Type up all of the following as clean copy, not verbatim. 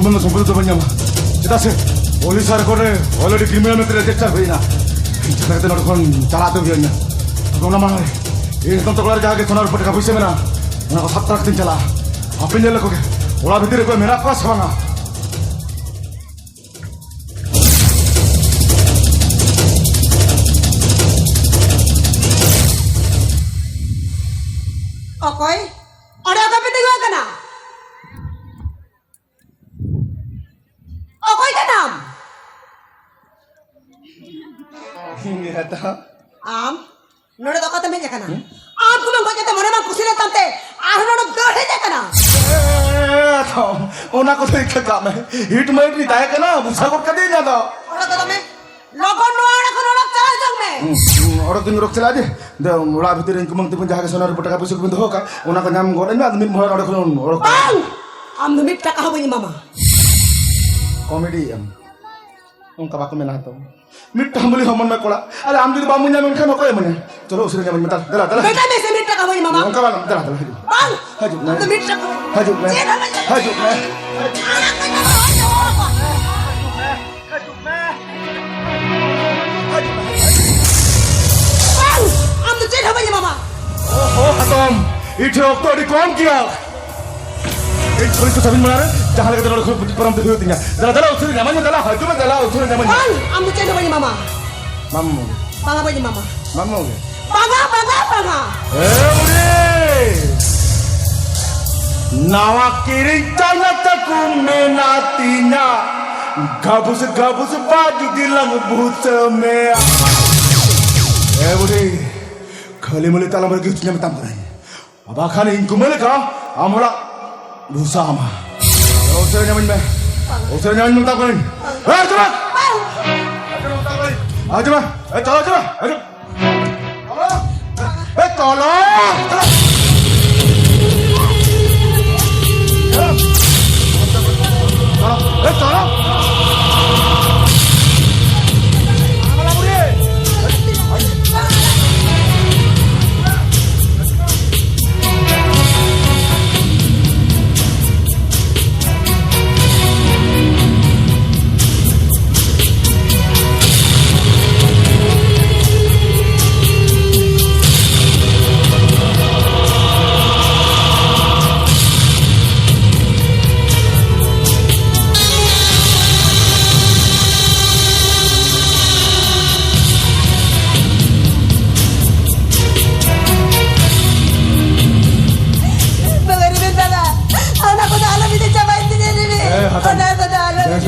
dokumen sempurna tu banyak mah. Kita sih, polis hari kore, already criminal meter register huई ना. Kita kita nak kon cala tu biarnya. Kau nama ni, ini tentu keluar jaga sonar putih kapus mana. Mana kau sabtu tin cala. Apa ni laku ke? Olah betul kau merah pas mana? Okoy, ada apa penting kana? Okoy kanam? Ini kata. Noda doka tame jakana. Aap ko mang kete mone mang kusile tamte. Ah noda dore jakana. Tom, ona ko तो एक काम है. Hit में इतनी दायक है ना, बुझा को कदे जाता. Oda to tame logon noda ko noda chala jang me. Orang tu ngerok celade. Dah mula betul yang kemang tu pun jaga sonar putih kapus aku bentuk kan. Ona ko nyam goreng ni, admin mohon orang ko orang. Bang! Am numit taka hobini mama. Komedi am. Ungkap aku menatau. Minta hambuli haman nak kola. Ada am jadi bamunya minta nak kau yang mana? Coba usir nyaman mental. Dah dah. Beta me se mit taka hobini mama. Ungkap alam. Dah dah. Bang! Hajuk Am numit taka. Hajuk na. Hajuk na. Bang! Am tu chin hobini mama. Oh, Atom. Itu waktu di kaum kia. Ini छोरी तो सभी मना रहे जहाँ लगे तो लड़कों परम तो हुई तिन्या जला जला उसने नमन में जला हजू में जला उसने नमन Bang! Am tu chin hobini mama. Mamu Bang hobini mama. Mamu Banga. Uri nawa kiri tanya takume natinya gabus baju dilang butame Uri kali mulai talam lagi ucapnya minta berai abah kan ingku mulai kah amula lusa ama usir nyaman minta berai coba coba coba tolong tolong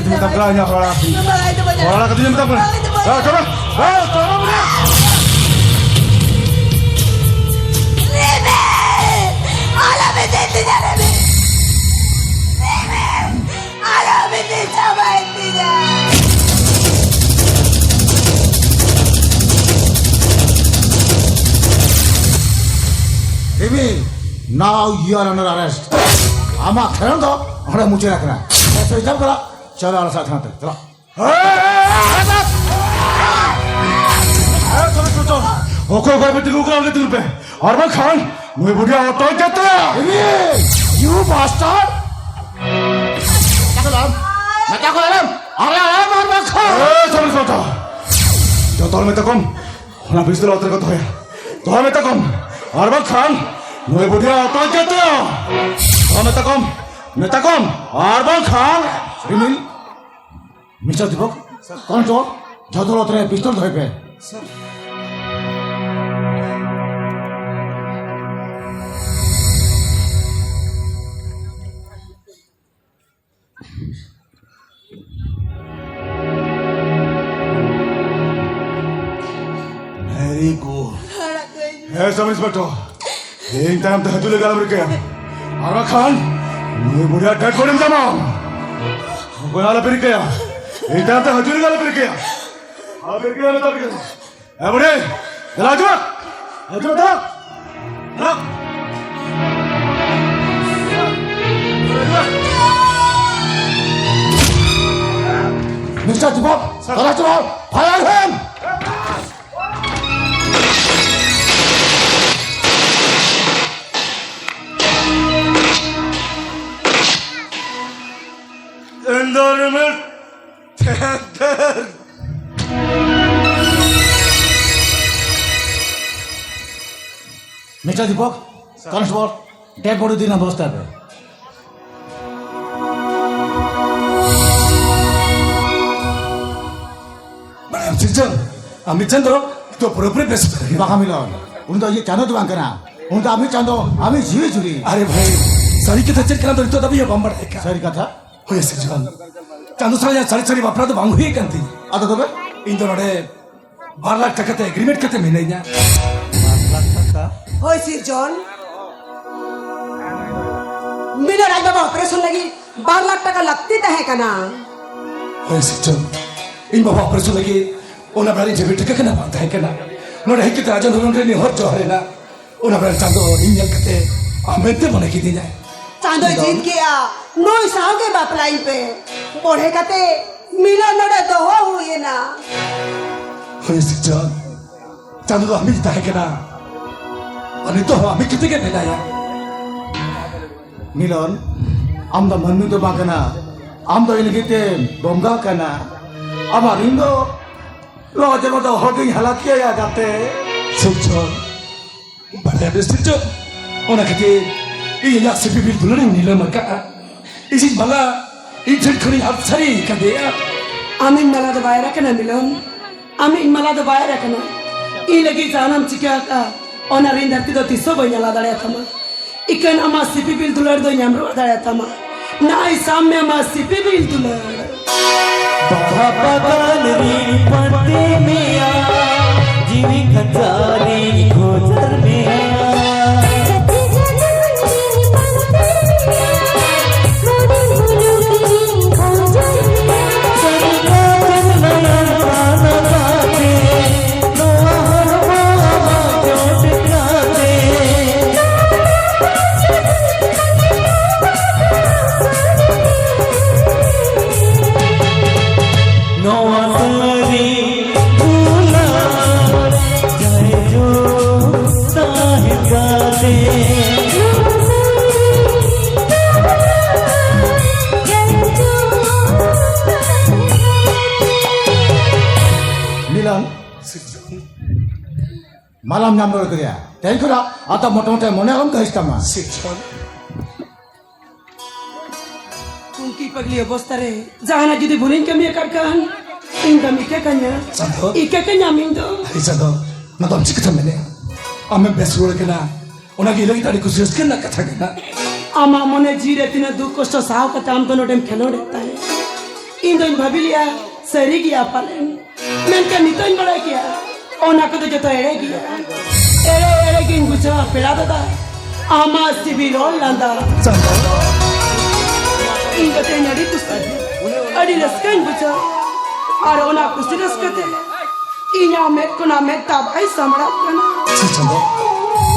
minta belanja orang lagi. Orang lagi katanya minta belanja. Coba. Tolong dia. Rebe! Ala bete ya Rebe. Rebe! Ala bete coba intinya. Rebe, now you are under arrest. Ama keren toh, orang muncul nak kena. Saya jam kalau. चलो आला साथ हाथ चलो ओको कोई भी तिगु कराने तिगु पे और मैं खान मुझे बुढ़िया ऑटो कहते हैं you bastard क्या कलम अरे मार मैं खान समझ सोचा जो तौल में तकम ना पिछले उतर को तो है तौल में तकम और मैं खान मुझे बुढ़िया ऑटो कहते हैं तौल में तकम और मैं खान रिमिल मिस्टर दीपक कौन तो जादू उतरे पिस्तौल धोए पे वेरी गुड है समझ बटो एक टाइम तो हजूले गालम रखे और मैं खान मुझे बुढ़िया डेड बॉडी में जमा कोई आला फिर गया एक टाइम तो हजूले गालम फिर गया आ फिर गया ना तो फिर गया बुढ़े जला चला मिस्टर दीपक चलो fire him Pyramid. There. Mister Deepak constable dead body দিন বসতে হবে Madam Chinchon, Amit Chandro, to appropriate best. বাঁকা মিলন উনি তো চাঁদো তো বাঁকে না উনি তো আমি চাঁদো আমি ঝিয়ে ঝুড়ি अरे भाई, सारी के तचर करना तो तभी ये बम्बर है क्या? সরি কথা हो ऐसे जान. चांदो सारे सारी बापरा तो बांगू ही करती. আত তবে इन दोनों ने 12 लाख टका ते एग्रीमेंट करते महीने ना. হয়েছে জন মিলের আগে বাবা অপারেশন লাগি 12 লাখ টাকা লাগতে তা হ্যাঁ কানা हो ऐसे जान. इन बाबा ऑपरेशन लगी, उन्हें बड़ी जेबी टका करना पड़ता है क्या? नोट है कि ताजा नोट ने हर जो है ना, उन्हें बड़ा चांदो इंजन करते, हमें ते बने की दी जाए. चांदो जीत गया 9 साल के बाप लाइन पे पढ़े काते मिला नोड़े तो हो हुए ना हो ऐसे जान. चांदो तो हमें जिता है क्या? अरे तो हमें कितने के मिला यार? মিলন আমরা মন্দির তো বাঁকে না আমরা এলাকিতে বমগা কেনা আমার ইন্দো লজে মতো হদিন হেলাকিয়ে যাতে Siljon, bada ada siljon. Ona kata, ini nak sepi bil dulu ni nila maka. Isi bala, ini kini absari kata ya. আমিন মালা তো বাইরে কেন মিলন আমিন মালা তো বাইরে কেন ই লাগি জানাম চিকা অনারিন ধরতি তো তিসো বইনা লা দাঁড়িয়ে থামা ইকেন আমার সিপি বিল দুলার দই আমরা দাঁড়িয়ে থামা নাই সামনে আমার সিপি বিল দুলার बाबा बदलरी पते में आ जीवी खजारी खोजर में आ মিলন মালাম নাম ধরে করিয়া তাই করা অত মোটামুটি মনে এখন কহিস্তাম না Siljon, কুমকি পাগলি অবস্থা রে জানা যদি ভুলিন কামি কারকান ইনকা মিকে কাnya Chandro. ইকে কাnya মিন্দো Hari Chandro, na tom cikta mene. Ame best role kena. Ona gila kita di khusus kena kata kena. আমা মনে জিরে তিনে দুঃখ কষ্ট সাহ কথা আম কোনো টাইম খেলো দেখতা है ইন্দন ভাবিলিয়া সরি গিয়া পালেন মেনকা নিতন বড়া কিয়া ওনা কত যত এড়ে গিয়া এড়ে কিন গুছা পেড়া দাদা আমা সিবি রোল লান্দা Chandro, ইন্দতে নড়ি কুস্তা আড়ি রসকান গুছা আর ওনা কুস্তি রসকতে ইনা মেট কোনা মেট তাবাই সামড়া কানা si Chandro.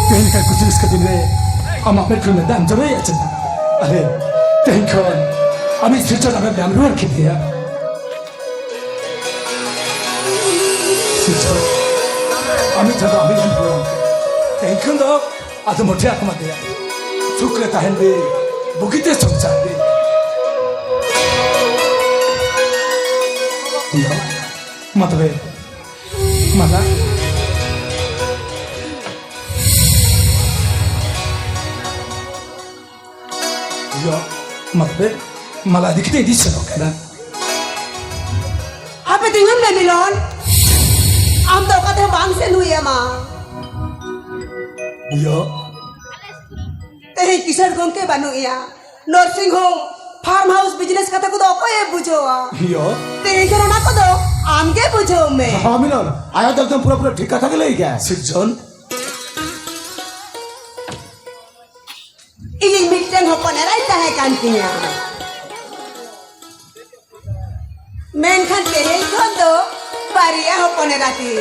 Tehni kan khusus kati mene. Ama merkul me dam jawai ya Chandro. Are, tehni kan. Ami Siljon ame be amruar kiti ya. Siljon, ami Chandro ami amruar. Tehni kan do, ado mote aku mati ya. Sukre tahen be, bukite songsa be. Ya, mata be. Mana? Ya, mata malah dikit ini seno kena. Apa tinggal na milon? Am daw kate bangsen huya ma. Ya, तेरे किशोर गंग के बानु या nursing home farm house business कथा को दो कोई बुझोआ ya. तेरे corona को दो आम के बुझो में হ্যাঁ মিলন আয়া তো একদম পুরো ঠিক কথা গেলেই গে Siljon, ini miteng hopone raita है कांतिया मेन खान तेरे कोन दो पारिया hopone राती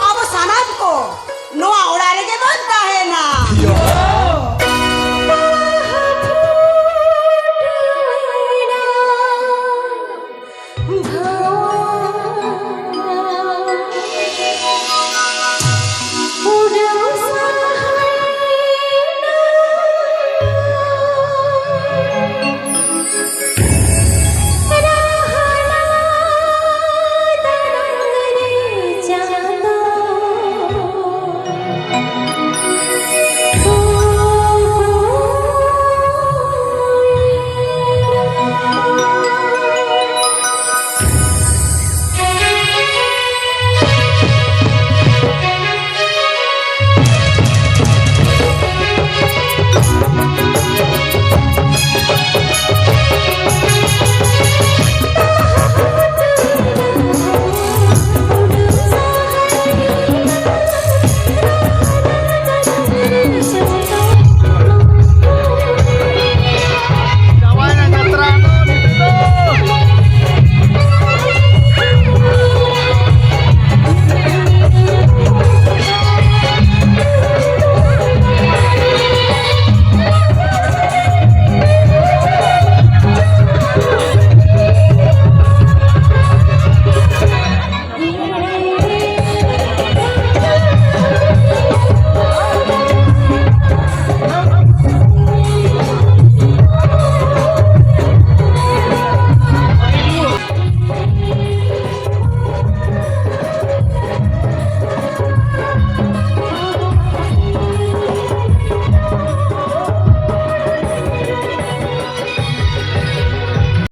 अब सनात को नो उड़ाने के बनता है ना ya.